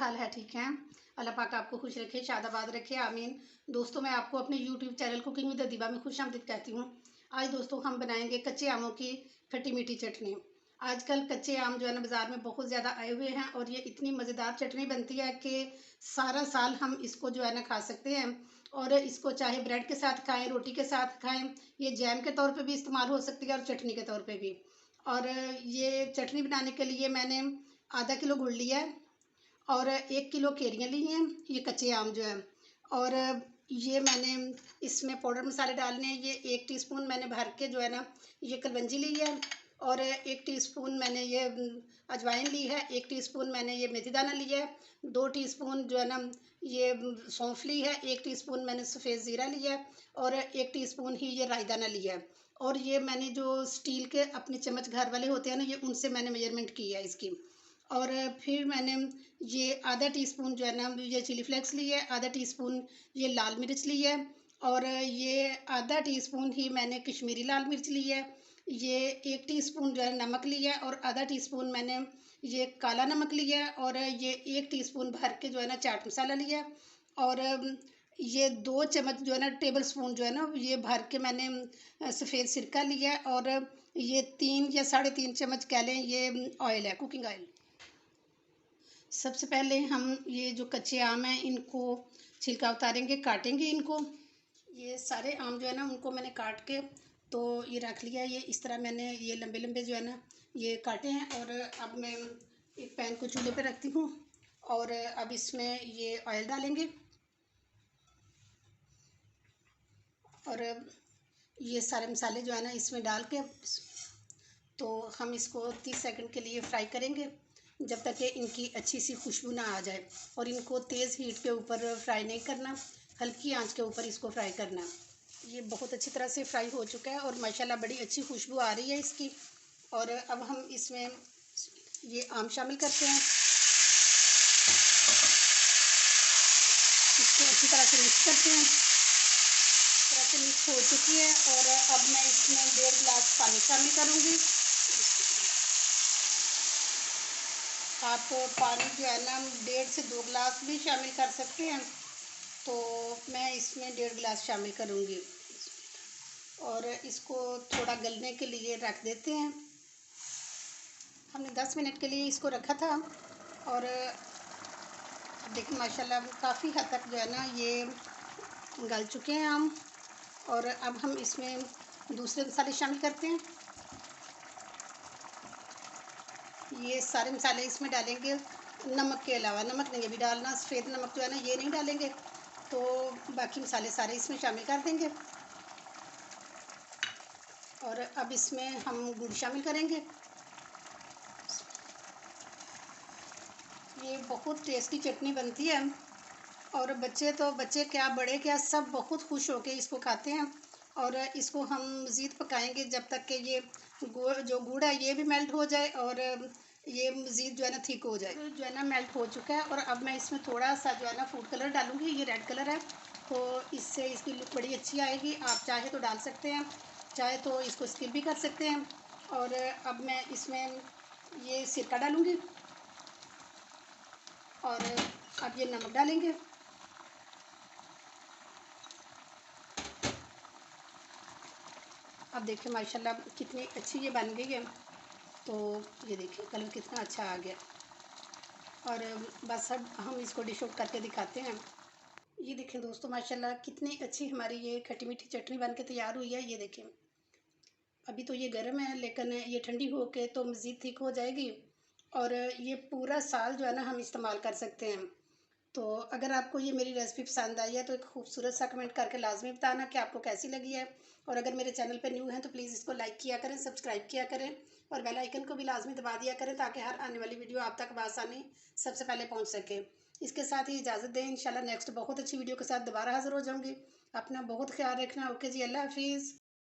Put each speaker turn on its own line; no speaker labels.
हाल है? ठीक है। अल्लाह पाक आपको खुश रखे, शादाबाद रखे, आमीन। दोस्तों, मैं आपको अपने यूट्यूब चैनल कुकिंग विद दीबा में खुशामदीद कहती हूँ। आज दोस्तों हम बनाएंगे कच्चे आमों की खट्टी मीठी चटनी। आजकल कच्चे आम जो है ना बाज़ार में बहुत ज़्यादा आए हुए हैं और ये इतनी मज़ेदार चटनी बनती है कि सारा साल हम इसको जो है ना खा सकते हैं। और इसको चाहे ब्रेड के साथ खाएं, रोटी के साथ खाएं, ये जैम के तौर पे भी इस्तेमाल हो सकती है और चटनी के तौर पे भी। और ये चटनी बनाने के लिए मैंने आधा किलो गुड़ लिया है और 1 किलो केरियाँ ली हैं, ये कच्चे आम जो है। और ये मैंने इसमें पाउडर मसाले डालने हैं। ये 1 टीस्पून मैंने भर के जो है ना ये कलवंजी ली है और 1 टीस्पून मैंने ये अजवाइन ली है, 1 टीस्पून मैंने ये मेथी दाना लिया है, 2 टीस्पून जो है ना ये सौंफ ली है, 1 टीस्पून मैंने सफ़ेद ज़ीरा लिया है और 1 टीस्पून ही ये राई दाना लिया है। और ये मैंने जो स्टील के अपने चम्मच घर वाले होते हैं ना, ये उनसे मैंने मेजरमेंट की है इसकी। और फिर मैंने ये आधा टीस्पून जो है ना ये चिली फ्लेक्स ली है, आधा टीस्पून ये लाल मिर्च ली है और ये आधा टीस्पून ही मैंने कश्मीरी लाल मिर्च ली है। ये 1 टीस्पून जो है नमक लिया है और आधा टीस्पून मैंने ये काला नमक लिया है और ये 1 टीस्पून भर के जो है ना चाट मसाला लिया है। और ये 2 चम्मच जो है ना टेबल स्पून जो है ना ये भर के मैंने सफ़ेद सिरका लिया है और ये 3 या 3.5 चम्मच कह लें ये ऑयल है, कुकिंग ऑयल। सबसे पहले हम ये जो कच्चे आम हैं इनको छिलका उतारेंगे, काटेंगे इनको। ये सारे आम जो है ना उनको मैंने काट के तो ये रख लिया। ये इस तरह मैंने ये लंबे लंबे जो है ना ये काटे हैं। और अब मैं एक पैन को चूल्हे पे रखती हूँ और अब इसमें ये ऑयल डालेंगे और ये सारे मसाले जो है ना इसमें डाल के तो हम इसको 30 सेकंड के लिए फ्राई करेंगे, जब तक कि इनकी अच्छी सी खुशबू ना आ जाए। और इनको तेज़ हीट के ऊपर फ्राई नहीं करना, हल्की आंच के ऊपर इसको फ्राई करना। ये बहुत अच्छी तरह से फ्राई हो चुका है और माशाल्लाह बड़ी अच्छी खुशबू आ रही है इसकी। और अब हम इसमें ये आम शामिल करते हैं, इसको अच्छी तरह से मिक्स करते हैं। इस तरह से मिक्स हो चुकी है और अब मैं इसमें 1.5 गिलास पानी शामिल करूँगी। आप पानी जो है ना 1.5 से 2 गिलास भी शामिल कर सकते हैं, तो मैं इसमें 1.5 गिलास शामिल करूँगी। और इसको थोड़ा गलने के लिए रख देते हैं। हमने 10 मिनट के लिए इसको रखा था और देखिए माशाल्लाह काफ़ी हद तक जो है ना ये गल चुके हैं आम। और अब हम इसमें दूसरे मसाले शामिल करते हैं। ये सारे मसाले इसमें डालेंगे नमक के अलावा। नमक नहीं अभी डालना, सफ़ेद नमक जो है ना ये नहीं डालेंगे, तो बाकी मसाले सारे इसमें शामिल कर देंगे। और अब इसमें हम गुड़ शामिल करेंगे। ये बहुत टेस्टी चटनी बनती है और बच्चे क्या बड़े क्या सब बहुत खुश होकर इसको खाते हैं। और इसको हम मज़ीद पकाएंगे जब तक कि ये गुड़ है ये भी मेल्ट हो जाए और ये मज़ीद जो है ना थिक हो जाए। जो है ना मेल्ट हो चुका है और अब मैं इसमें थोड़ा सा जो है ना फूड कलर डालूँगी। ये रेड कलर है तो इससे इसकी लुक बड़ी अच्छी आएगी। आप चाहे तो डाल सकते हैं, चाहे तो इसको स्किप भी कर सकते हैं। और अब मैं इसमें ये सिरका डालूँगी और अब ये नमक डालेंगे। अब देखिए माशाल्लाह कितनी अच्छी ये बन गई है। तो ये देखिए कलर कितना अच्छा आ गया। और बस अब हम इसको डिश आउट करके दिखाते हैं। ये देखें दोस्तों माशाल्लाह कितनी अच्छी हमारी ये खट्टी मीठी चटनी बन के तैयार हुई है। ये देखें अभी तो ये गर्म है लेकिन ये ठंडी होके तो मज़ीद थिक हो जाएगी और ये पूरा साल जो है ना हम इस्तेमाल कर सकते हैं। तो अगर आपको ये मेरी रेसिपी पसंद आई है तो एक खूबसूरत सा कमेंट करके लाजमी बताना कि आपको कैसी लगी है। और अगर मेरे चैनल पर न्यू हैं तो प्लीज़ इसको लाइक किया करें, सब्सक्राइब किया करें और बेल आइकन को भी लाजमी दबा दिया करें ताकि हर आने वाली वीडियो आप तक बआसानी सबसे पहले पहुंच सके। इसके साथ ही इजाज़त दें, इंशाल्लाह नेक्स्ट बहुत अच्छी वीडियो के साथ दोबारा हाजिर हो जाऊँगी। अपना बहुत ख्याल रखना। ओके जी, अल्लाह हाफिज़।